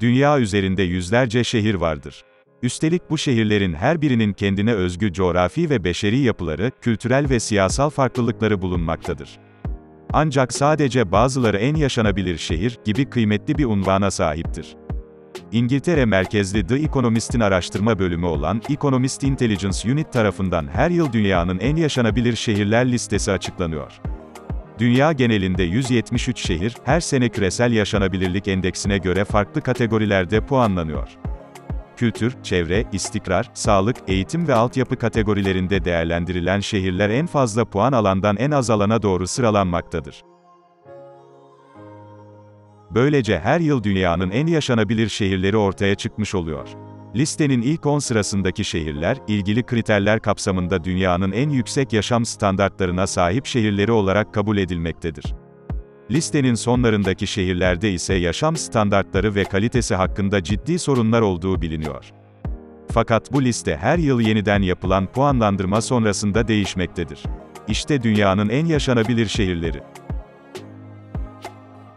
Dünya üzerinde yüzlerce şehir vardır. Üstelik bu şehirlerin her birinin kendine özgü coğrafi ve beşeri yapıları, kültürel ve siyasal farklılıkları bulunmaktadır. Ancak sadece bazıları en yaşanabilir şehir gibi kıymetli bir unvana sahiptir. İngiltere merkezli The Economist'in araştırma bölümü olan Economist Intelligence Unit tarafından her yıl dünyanın en yaşanabilir şehirler listesi açıklanıyor. Dünya genelinde 173 şehir, her sene küresel yaşanabilirlik endeksine göre farklı kategorilerde puanlanıyor. Kültür, çevre, istikrar, sağlık, eğitim ve altyapı kategorilerinde değerlendirilen şehirler en fazla puan alandan en az alana doğru sıralanmaktadır. Böylece her yıl dünyanın en yaşanabilir şehirleri ortaya çıkmış oluyor. Listenin ilk 10 sırasındaki şehirler, ilgili kriterler kapsamında dünyanın en yüksek yaşam standartlarına sahip şehirleri olarak kabul edilmektedir. Listenin sonlarındaki şehirlerde ise yaşam standartları ve kalitesi hakkında ciddi sorunlar olduğu biliniyor. Fakat bu liste her yıl yeniden yapılan puanlandırma sonrasında değişmektedir. İşte dünyanın en yaşanabilir şehirleri.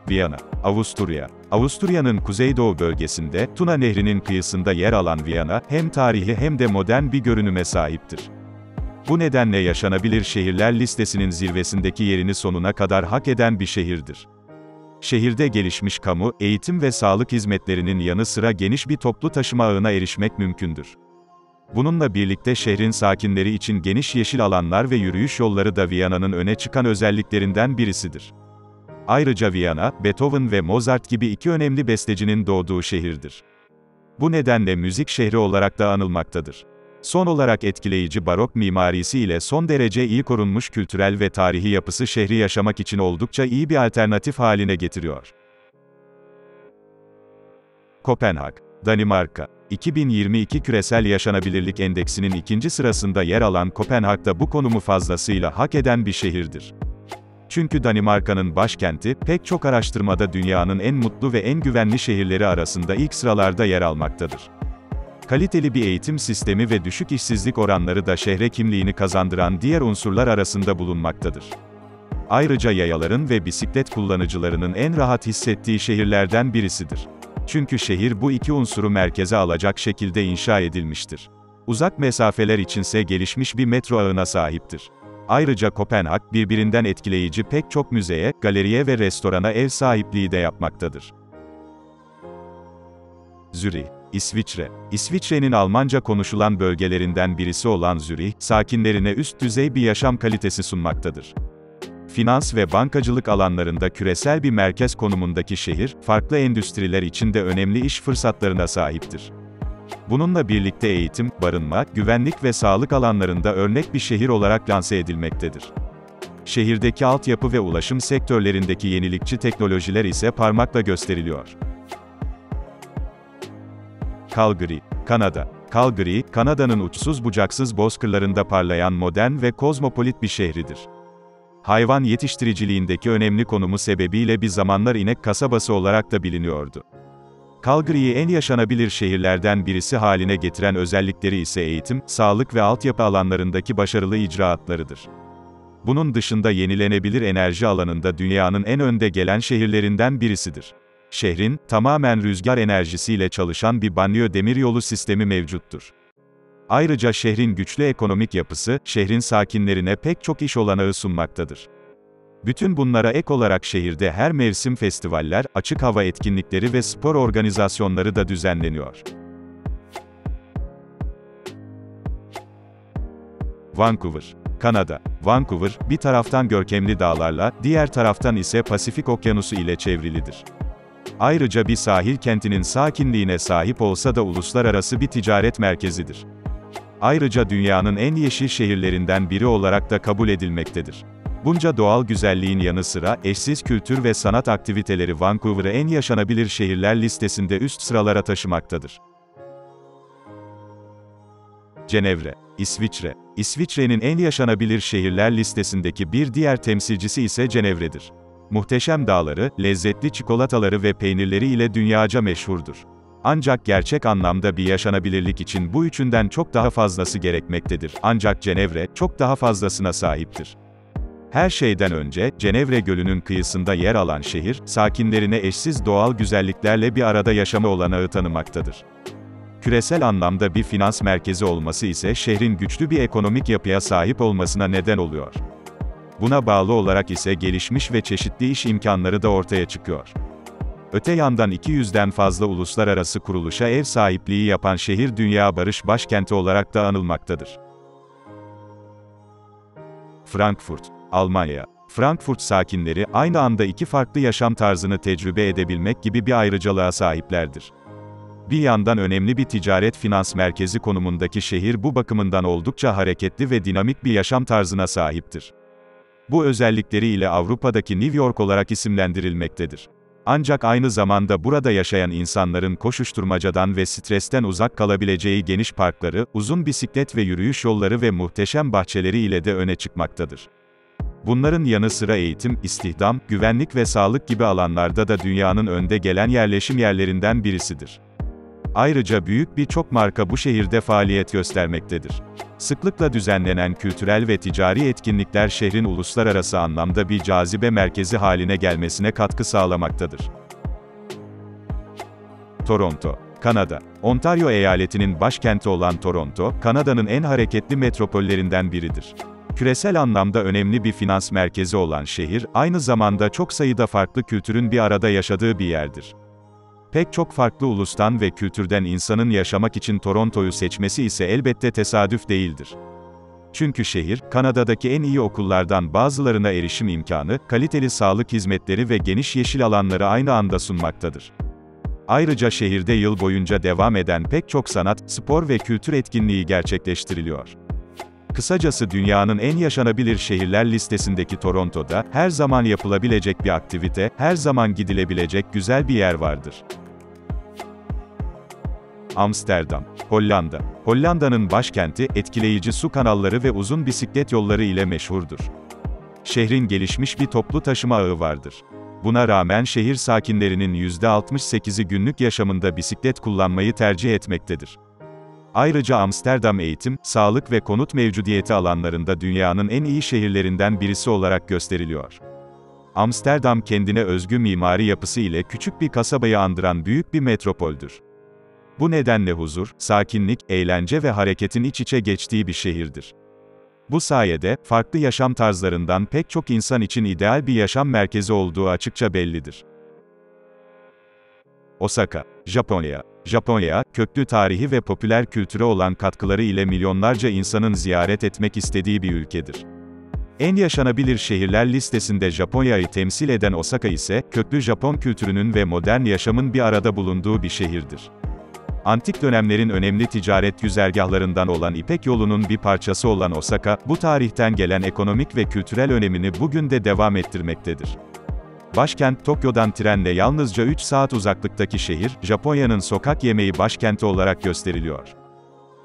Viyana, Avusturya. Avusturya'nın kuzeydoğu bölgesinde, Tuna Nehri'nin kıyısında yer alan Viyana, hem tarihi hem de modern bir görünüme sahiptir. Bu nedenle yaşanabilir şehirler listesinin zirvesindeki yerini sonuna kadar hak eden bir şehirdir. Şehirde gelişmiş kamu, eğitim ve sağlık hizmetlerinin yanı sıra geniş bir toplu taşıma ağına erişmek mümkündür. Bununla birlikte şehrin sakinleri için geniş yeşil alanlar ve yürüyüş yolları da Viyana'nın öne çıkan özelliklerinden birisidir. Ayrıca Viyana, Beethoven ve Mozart gibi iki önemli bestecinin doğduğu şehirdir. Bu nedenle müzik şehri olarak da anılmaktadır. Son olarak etkileyici barok mimarisi ile son derece iyi korunmuş kültürel ve tarihi yapısı şehri yaşamak için oldukça iyi bir alternatif haline getiriyor. Kopenhag, Danimarka. 2022 Küresel Yaşanabilirlik Endeksinin ikinci sırasında yer alan Kopenhag'da bu konumu fazlasıyla hak eden bir şehirdir. Çünkü Danimarka'nın başkenti, pek çok araştırmada dünyanın en mutlu ve en güvenli şehirleri arasında ilk sıralarda yer almaktadır. Kaliteli bir eğitim sistemi ve düşük işsizlik oranları da şehre kimliğini kazandıran diğer unsurlar arasında bulunmaktadır. Ayrıca yayaların ve bisiklet kullanıcılarının en rahat hissettiği şehirlerden birisidir. Çünkü şehir bu iki unsuru merkeze alacak şekilde inşa edilmiştir. Uzak mesafeler içinse gelişmiş bir metro ağına sahiptir. Ayrıca Kopenhag, birbirinden etkileyici pek çok müzeye, galeriye ve restorana ev sahipliği de yapmaktadır. Zürih, İsviçre. İsviçre'nin Almanca konuşulan bölgelerinden birisi olan Zürih, sakinlerine üst düzey bir yaşam kalitesi sunmaktadır. Finans ve bankacılık alanlarında küresel bir merkez konumundaki şehir, farklı endüstriler için de önemli iş fırsatlarına sahiptir. Bununla birlikte eğitim, barınma, güvenlik ve sağlık alanlarında örnek bir şehir olarak lanse edilmektedir. Şehirdeki altyapı ve ulaşım sektörlerindeki yenilikçi teknolojiler ise parmakla gösteriliyor. Calgary, Kanada. Calgary, Kanada'nın uçsuz bucaksız bozkırlarında parlayan modern ve kozmopolit bir şehridir. Hayvan yetiştiriciliğindeki önemli konumu sebebiyle bir zamanlar inek kasabası olarak da biliniyordu. Calgary'yi en yaşanabilir şehirlerden birisi haline getiren özellikleri ise eğitim, sağlık ve altyapı alanlarındaki başarılı icraatlarıdır. Bunun dışında yenilenebilir enerji alanında dünyanın en önde gelen şehirlerinden birisidir. Şehrin, tamamen rüzgar enerjisiyle çalışan bir banliyö demiryolu sistemi mevcuttur. Ayrıca şehrin güçlü ekonomik yapısı, şehrin sakinlerine pek çok iş olanağı sunmaktadır. Bütün bunlara ek olarak şehirde her mevsim festivaller, açık hava etkinlikleri ve spor organizasyonları da düzenleniyor. Vancouver, Kanada. Vancouver, bir taraftan görkemli dağlarla, diğer taraftan ise Pasifik Okyanusu ile çevrilidir. Ayrıca bir sahil kentinin sakinliğine sahip olsa da uluslararası bir ticaret merkezidir. Ayrıca dünyanın en yeşil şehirlerinden biri olarak da kabul edilmektedir. Bunca doğal güzelliğin yanı sıra, eşsiz kültür ve sanat aktiviteleri Vancouver'ı en yaşanabilir şehirler listesinde üst sıralara taşımaktadır. Cenevre, İsviçre. İsviçre'nin en yaşanabilir şehirler listesindeki bir diğer temsilcisi ise Cenevre'dir. Muhteşem dağları, lezzetli çikolataları ve peynirleri ile dünyaca meşhurdur. Ancak gerçek anlamda bir yaşanabilirlik için bu üçünden çok daha fazlası gerekmektedir. Ancak Cenevre, çok daha fazlasına sahiptir. Her şeyden önce, Cenevre Gölü'nün kıyısında yer alan şehir, sakinlerine eşsiz doğal güzelliklerle bir arada yaşama olanağı tanımaktadır. Küresel anlamda bir finans merkezi olması ise şehrin güçlü bir ekonomik yapıya sahip olmasına neden oluyor. Buna bağlı olarak ise gelişmiş ve çeşitli iş imkanları da ortaya çıkıyor. Öte yandan 200'den fazla uluslararası kuruluşa ev sahipliği yapan şehir dünya barış başkenti olarak da anılmaktadır. Frankfurt, Almanya. Frankfurt sakinleri, aynı anda iki farklı yaşam tarzını tecrübe edebilmek gibi bir ayrıcalığa sahiplerdir. Bir yandan önemli bir ticaret finans merkezi konumundaki şehir bu bakımından oldukça hareketli ve dinamik bir yaşam tarzına sahiptir. Bu özellikleriyle Avrupa'daki New York olarak isimlendirilmektedir. Ancak aynı zamanda burada yaşayan insanların koşuşturmacadan ve stresten uzak kalabileceği geniş parkları, uzun bisiklet ve yürüyüş yolları ve muhteşem bahçeleri ile de öne çıkmaktadır. Bunların yanı sıra eğitim, istihdam, güvenlik ve sağlık gibi alanlarda da dünyanın önde gelen yerleşim yerlerinden birisidir. Ayrıca büyük birçok marka bu şehirde faaliyet göstermektedir. Sıklıkla düzenlenen kültürel ve ticari etkinlikler şehrin uluslararası anlamda bir cazibe merkezi haline gelmesine katkı sağlamaktadır. Toronto, Kanada. Ontario eyaletinin başkenti olan Toronto, Kanada'nın en hareketli metropollerinden biridir. Küresel anlamda önemli bir finans merkezi olan şehir, aynı zamanda çok sayıda farklı kültürün bir arada yaşadığı bir yerdir. Pek çok farklı ulustan ve kültürden insanın yaşamak için Toronto'yu seçmesi ise elbette tesadüf değildir. Çünkü şehir, Kanada'daki en iyi okullardan bazılarına erişim imkanı, kaliteli sağlık hizmetleri ve geniş yeşil alanları aynı anda sunmaktadır. Ayrıca şehirde yıl boyunca devam eden pek çok sanat, spor ve kültür etkinliği gerçekleştiriliyor. Kısacası dünyanın en yaşanabilir şehirler listesindeki Toronto'da, her zaman yapılabilecek bir aktivite, her zaman gidilebilecek güzel bir yer vardır. Amsterdam, Hollanda. Hollanda'nın başkenti, etkileyici su kanalları ve uzun bisiklet yolları ile meşhurdur. Şehrin gelişmiş bir toplu taşıma ağı vardır. Buna rağmen şehir sakinlerinin %68'i günlük yaşamında bisiklet kullanmayı tercih etmektedir. Ayrıca Amsterdam eğitim, sağlık ve konut mevcudiyeti alanlarında dünyanın en iyi şehirlerinden birisi olarak gösteriliyor. Amsterdam kendine özgü mimari yapısı ile küçük bir kasabayı andıran büyük bir metropoldür. Bu nedenle huzur, sakinlik, eğlence ve hareketin iç içe geçtiği bir şehirdir. Bu sayede, farklı yaşam tarzlarından pek çok insan için ideal bir yaşam merkezi olduğu açıkça bellidir. Osaka, Japonya. Japonya, köklü tarihi ve popüler kültüre olan katkıları ile milyonlarca insanın ziyaret etmek istediği bir ülkedir. En yaşanabilir şehirler listesinde Japonya'yı temsil eden Osaka ise, köklü Japon kültürünün ve modern yaşamın bir arada bulunduğu bir şehirdir. Antik dönemlerin önemli ticaret güzergahlarından olan İpek Yolu'nun bir parçası olan Osaka, bu tarihten gelen ekonomik ve kültürel önemini bugün de devam ettirmektedir. Başkent Tokyo'dan trenle yalnızca 3 saat uzaklıktaki şehir, Japonya'nın sokak yemeği başkenti olarak gösteriliyor.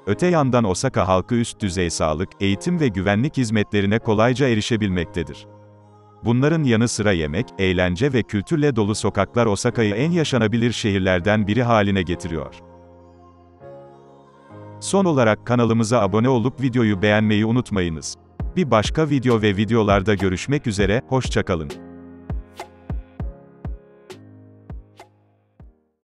Öte yandan Osaka halkı üst düzey sağlık, eğitim ve güvenlik hizmetlerine kolayca erişebilmektedir. Bunların yanı sıra yemek, eğlence ve kültürle dolu sokaklar Osaka'yı en yaşanabilir şehirlerden biri haline getiriyor. Son olarak kanalımıza abone olup videoyu beğenmeyi unutmayınız. Bir başka video ve videolarda görüşmek üzere, hoşça kalın.